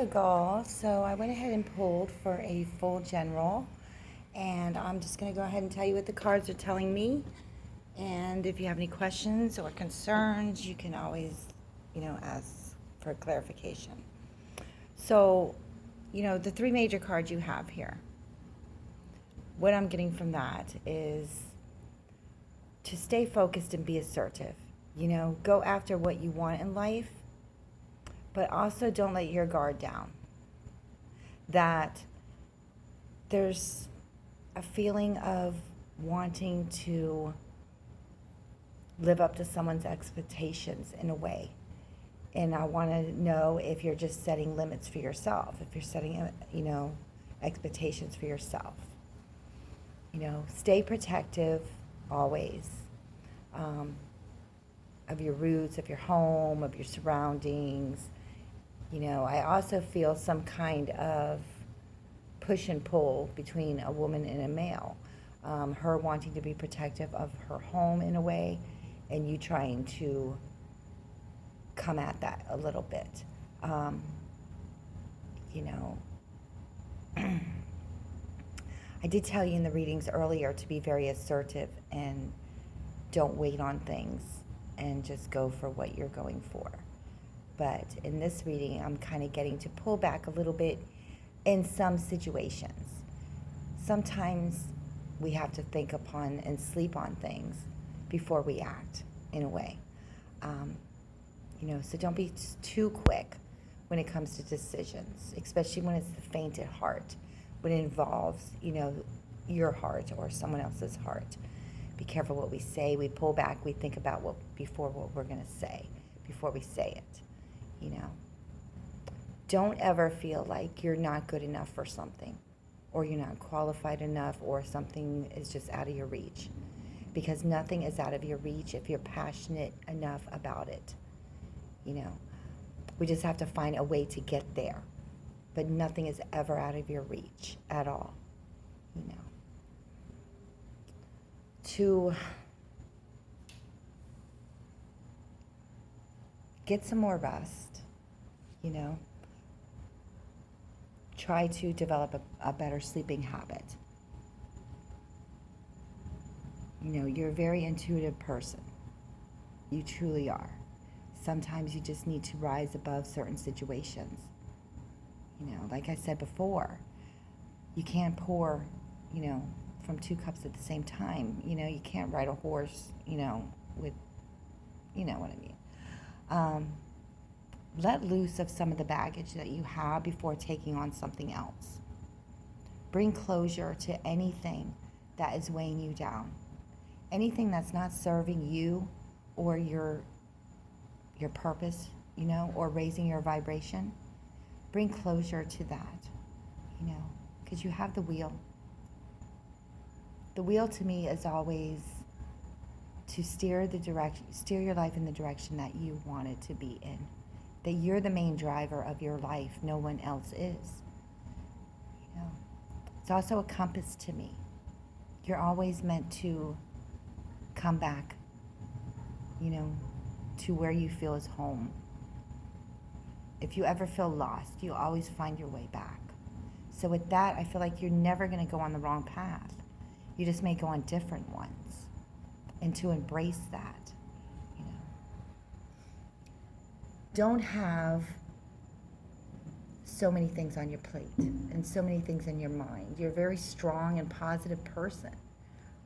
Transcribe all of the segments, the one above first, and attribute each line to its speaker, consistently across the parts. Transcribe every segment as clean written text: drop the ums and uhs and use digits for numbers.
Speaker 1: Yugal. So I went ahead and pulled for a full general, and I'm just going to go ahead and tell you what the cards are telling me. And if you have any questions or concerns, you can always, ask for clarification. So, the three major cards you have here, what I'm getting from that is to stay focused and be assertive. Go after what you want in life, but also don't let your guard down. That there's a feeling of wanting to live up to someone's expectations in a way. And I want to know if you're just setting limits for yourself, if you're setting, expectations for yourself. Stay protective always of your roots, of your home, of your surroundings. I also feel some kind of push and pull between a woman and a male. Her wanting to be protective of her home in a way, and you trying to come at that a little bit. I did tell you in the readings earlier to be very assertive and don't wait on things and just go for what you're going for. But in this reading, I'm kind of getting to pull back a little bit in some situations. Sometimes we have to think upon and sleep on things before we act, in a way. So don't be too quick when it comes to decisions, especially when it's the faint at heart, when it involves, your heart or someone else's heart. Be careful what we say. We pull back. We think about what we're going to say before we say it. Don't ever feel like you're not good enough for something, or you're not qualified enough, or something is just out of your reach. Because nothing is out of your reach if you're passionate enough about it. We just have to find a way to get there. But nothing is ever out of your reach at all. To get some more rest, try to develop a better sleeping habit. You're a very intuitive person. You truly are. Sometimes you just need to rise above certain situations. Like I said before, you can't pour, from two cups at the same time. You can't ride a horse, with, what I mean. Let loose of some of the baggage that you have before taking on something else. Bring closure to anything that is weighing you down. Anything that's not serving you or your purpose, or raising your vibration. Bring closure to that, because you have the wheel. The wheel to me is always to steer your life in the direction that you want it to be in. That you're the main driver of your life, no one else is. It's also a compass to me. You're always meant to come back, to where you feel is home. If you ever feel lost, you always find your way back. So with that, I feel like you're never going to go on the wrong path. You just may go on different ones. And to embrace that, Don't have so many things on your plate and so many things in your mind. You're a very strong and positive person.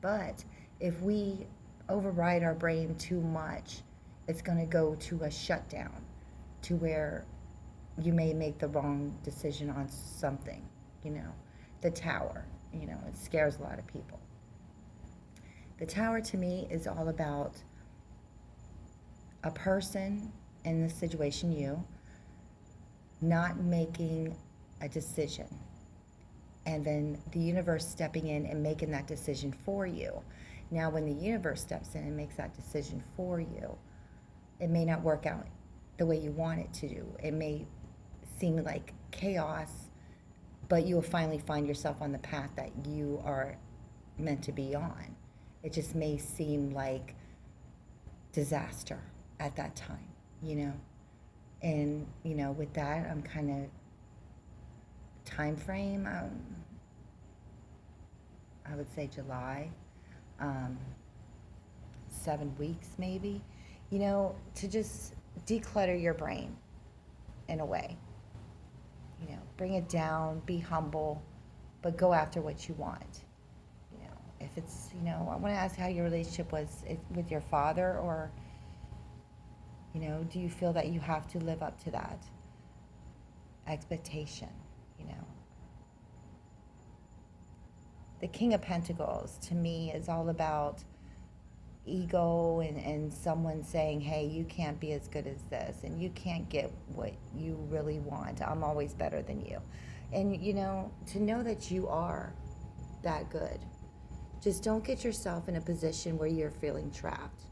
Speaker 1: But if we override our brain too much, it's going to go to a shutdown, to where you may make the wrong decision on something. The tower, it scares a lot of people. The tower to me is all about a person, in this situation you, not making a decision, and then the universe stepping in and making that decision for you. Now, when the universe steps in and makes that decision for you, it may not work out the way you want it to do. It may seem like chaos, but you will finally find yourself on the path that you are meant to be on. It just may seem like disaster at that time, And, with that, I'm kind of time frame, I would say July, um, 7 weeks maybe, to just declutter your brain in a way. Bring it down, be humble, but go after what you want. If it's, I want to ask how your relationship was with your father, or, do you feel that you have to live up to that expectation, The King of Pentacles, to me, is all about ego and someone saying, hey, you can't be as good as this, and you can't get what you really want. I'm always better than you. And, to know that you are that good. Just don't get yourself in a position where you're feeling trapped.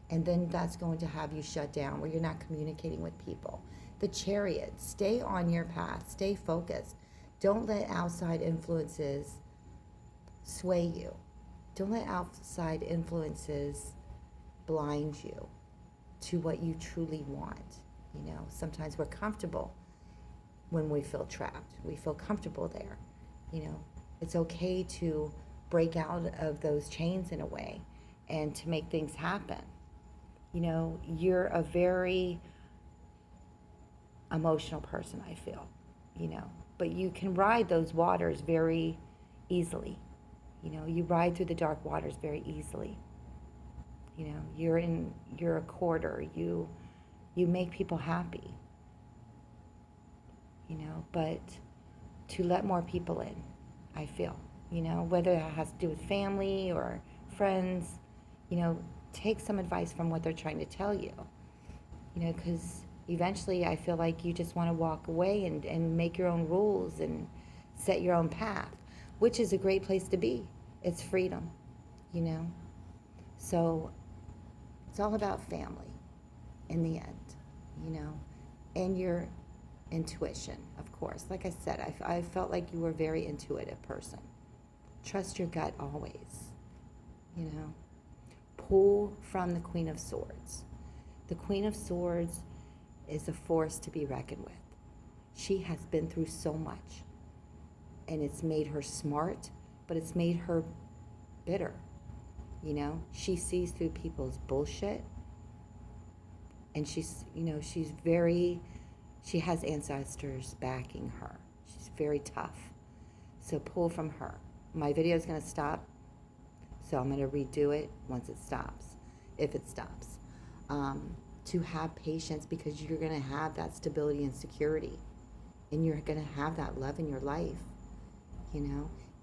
Speaker 1: And then that's going to have you shut down, where you're not communicating with people. The Chariot, stay on your path, stay focused. Don't let outside influences sway you. Don't let outside influences blind you to what you truly want. Sometimes we're comfortable when we feel trapped. We feel comfortable there. It's okay to break out of those chains in a way and to make things happen. You're a very emotional person, I feel, but you can ride those waters very easily. You ride through the dark waters very easily. You're a courter. You make people happy. But to let more people in, I feel, whether that has to do with family or friends, take some advice from what they're trying to tell you, because eventually I feel like you just want to walk away and make your own rules and set your own path, which is a great place to be. It's freedom, So it's all about family in the end, and your intuition, of course. Like I said, I felt like you were a very intuitive person. Trust your gut always, Pull from the Queen of Swords. The Queen of Swords is a force to be reckoned with. She has been through so much, and it's made her smart, but it's made her bitter. She sees through people's bullshit, and she has ancestors backing her. She's very tough. So pull from her. My video is going to stop, so I'm going to redo it once it stops, if it stops. To have patience, because you're going to have that stability and security, and you're going to have that love in your life.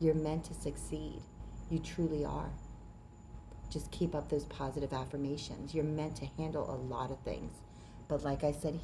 Speaker 1: You're meant to succeed. You truly are. Just keep up those positive affirmations. You're meant to handle a lot of things. But like I said